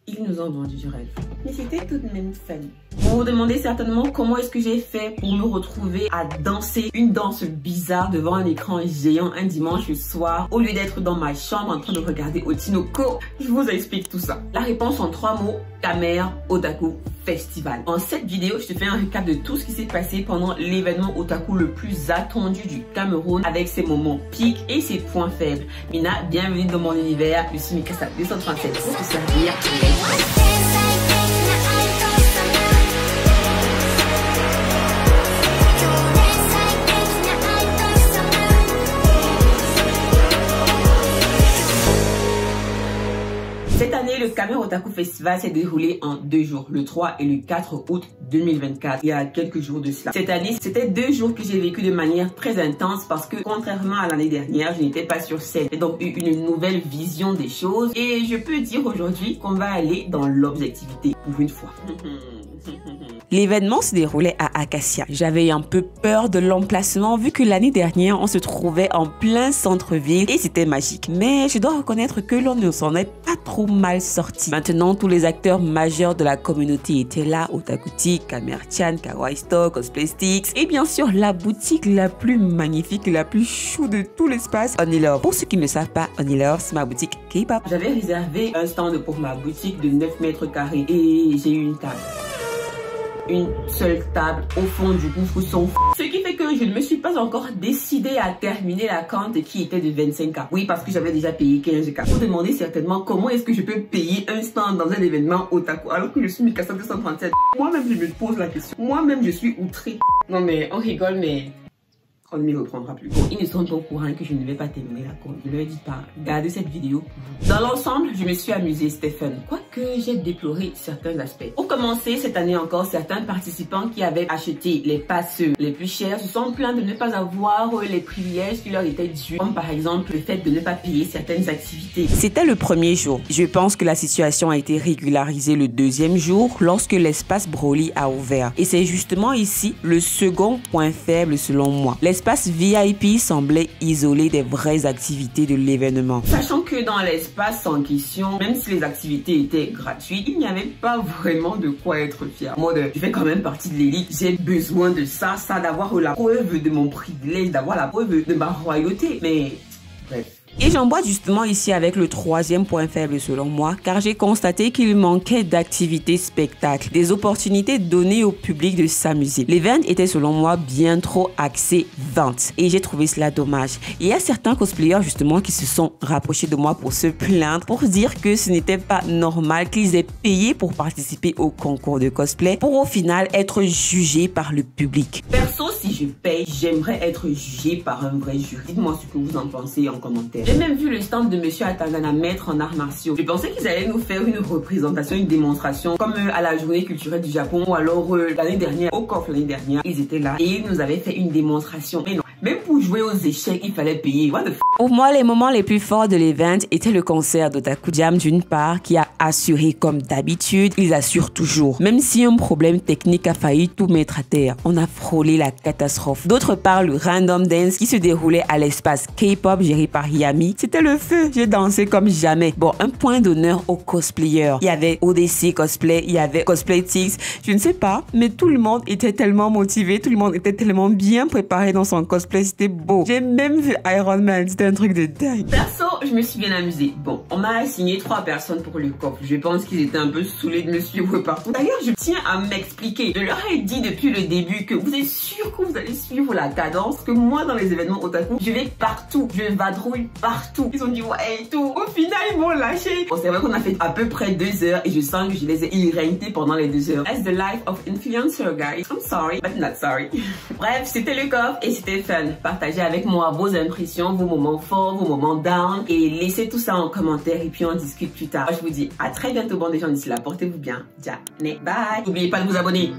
Ils nous ont vendu du rêve. Mais c'était tout de même fun. Vous vous demandez certainement comment est-ce que j'ai fait pour me retrouver à danser une danse bizarre devant un écran géant un dimanche soir au lieu d'être dans ma chambre en train de regarder Otinoko. Je vous explique tout ça. La réponse en 3 mots, Kamer Otaku Festival. En cette vidéo, je te fais un récap de tout ce qui s'est passé pendant l'événement otaku le plus attendu du Cameroun avec ses moments pics et ses points faibles. Mina, bienvenue dans mon univers. Je suis Mikasa 237 pour te servir. Cette année, le Kamer Otaku Festival s'est déroulé en 2 jours, le 3 et le 4 août 2024, il y a quelques jours de cela. Cette année, c'était 2 jours que j'ai vécu de manière très intense parce que contrairement à l'année dernière, je n'étais pas sur scène. J'ai donc eu une nouvelle vision des choses et je peux dire aujourd'hui qu'on va aller dans l'objectivité pour une fois. L'événement se déroulait à Acacia. J'avais un peu peur de l'emplacement vu que l'année dernière, on se trouvait en plein centre-ville et c'était magique. Mais je dois reconnaître que l'on ne s'en est pas trop mal sorti. Maintenant, tous les acteurs majeurs de la communauté étaient là. Otakuti, Kamerchan, Kawaii Store, Cosplay Sticks et bien sûr la boutique la plus magnifique, la plus chou de tout l'espace, Onilove. Pour ceux qui ne savent pas, Onilove, c'est ma boutique K-pop. J'avais réservé un stand pour ma boutique de 9 mètres carrés et j'ai eu une table. Une seule table au fond du gouffre sans fond. Ce qui fait que je ne me suis pas encore décidée à terminer la compte qui était de 25K. Oui, parce que j'avais déjà payé 15K. Vous demandez certainement comment est-ce que je peux payer un stand dans un événement otaku alors que je suis Mikasa 237. Moi-même, je me pose la question. Moi-même, je suis outrée. Non mais, on rigole, mais on ne m'y reprendra plus. Bon, ils ne sont pas au courant que je ne vais pas terminer la compte. Ne leur dis pas. Gardez cette vidéo pour vous. Dans l'ensemble, je me suis amusée, Stéphane. Quoique j'ai déploré certains aspects. Pour commencer, cette année encore, certains participants qui avaient acheté les passes les plus chers se sont plaints de ne pas avoir les privilèges qui leur étaient dus. Comme par exemple le fait de ne pas payer certaines activités. C'était le premier jour. Je pense que la situation a été régularisée le 2e jour lorsque l'espace Broly a ouvert. Et c'est justement ici le second point faible selon moi. L'espace VIP semblait isolé des vraies activités de l'événement. Sachant que dans l'espace en question, même si les activités étaient gratuites, il n'y avait pas vraiment de quoi être fier. En mode, je fais quand même partie de l'élite, j'ai besoin de ça, d'avoir la preuve de mon privilège, d'avoir la preuve de ma royauté. Mais bref. Et j'emboîte justement ici avec le 3e point faible selon moi, car j'ai constaté qu'il manquait d'activités spectacles, des opportunités données au public de s'amuser. L'event était selon moi bien trop axé vente et j'ai trouvé cela dommage. Et il y a certains cosplayers justement qui se sont rapprochés de moi pour se plaindre, pour dire que ce n'était pas normal qu'ils aient payé pour participer au concours de cosplay, pour au final être jugés par le public. Perso, si je paye, j'aimerais être jugé par un vrai jury. Dites-moi ce que vous en pensez en commentaire. J'ai même vu le stand de Monsieur Atangana, maître en arts martiaux. Je pensais qu'ils allaient nous faire une représentation, une démonstration, comme à la journée culturelle du Japon, ou alors l'année dernière, au COF l'année dernière, ils étaient là et ils nous avaient fait une démonstration. Mais non, même pour jouer aux échecs, il fallait payer. What the f. Pour moi, les moments les plus forts de l'event étaient le concert d'Otaku Jam d'une part, qui a assuré comme d'habitude, ils assurent toujours. Même si un problème technique a failli tout mettre à terre, on a frôlé la catastrophe. D'autre part, le Random Dance qui se déroulait à l'espace K-pop géré par Yami. C'était le feu, j'ai dansé comme jamais. Bon, un point d'honneur aux cosplayers. Il y avait ODC Cosplay, il y avait Cosplay Tix, je ne sais pas, mais tout le monde était tellement motivé, tout le monde était tellement bien préparé dans son cosplay, c'était beau. J'ai même vu Iron Man, c'était un truc de dingue. Perso, je me suis bien amusée. Bon, on m'a assigné 3 personnes pour le coffre. Je pense qu'ils étaient un peu saoulés de me suivre partout. D'ailleurs, je tiens à m'expliquer. Je leur ai dit depuis le début que vous êtes sûr que vous allez suivre la cadence, que moi dans les événements otaku, je vais partout, je vadrouille partout. Ils ont dit ouais et tout. Au final, ils m'ont lâché. Bon, c'est vrai qu'on a fait à peu près 2 heures et je sens que je les ai irrités pendant les 2 heures. That's the life of influencer, guys. I'm sorry, but not sorry. Bref, c'était le coffre et c'était fun. Partagez avec moi vos impressions, vos moments forts, vos moments down et laissez tout ça en commentaire et puis on discute plus tard. Moi, je vous dis à très bientôt, bon des gens d'ici là. Portez-vous bien. Bye. N'oubliez pas de vous abonner.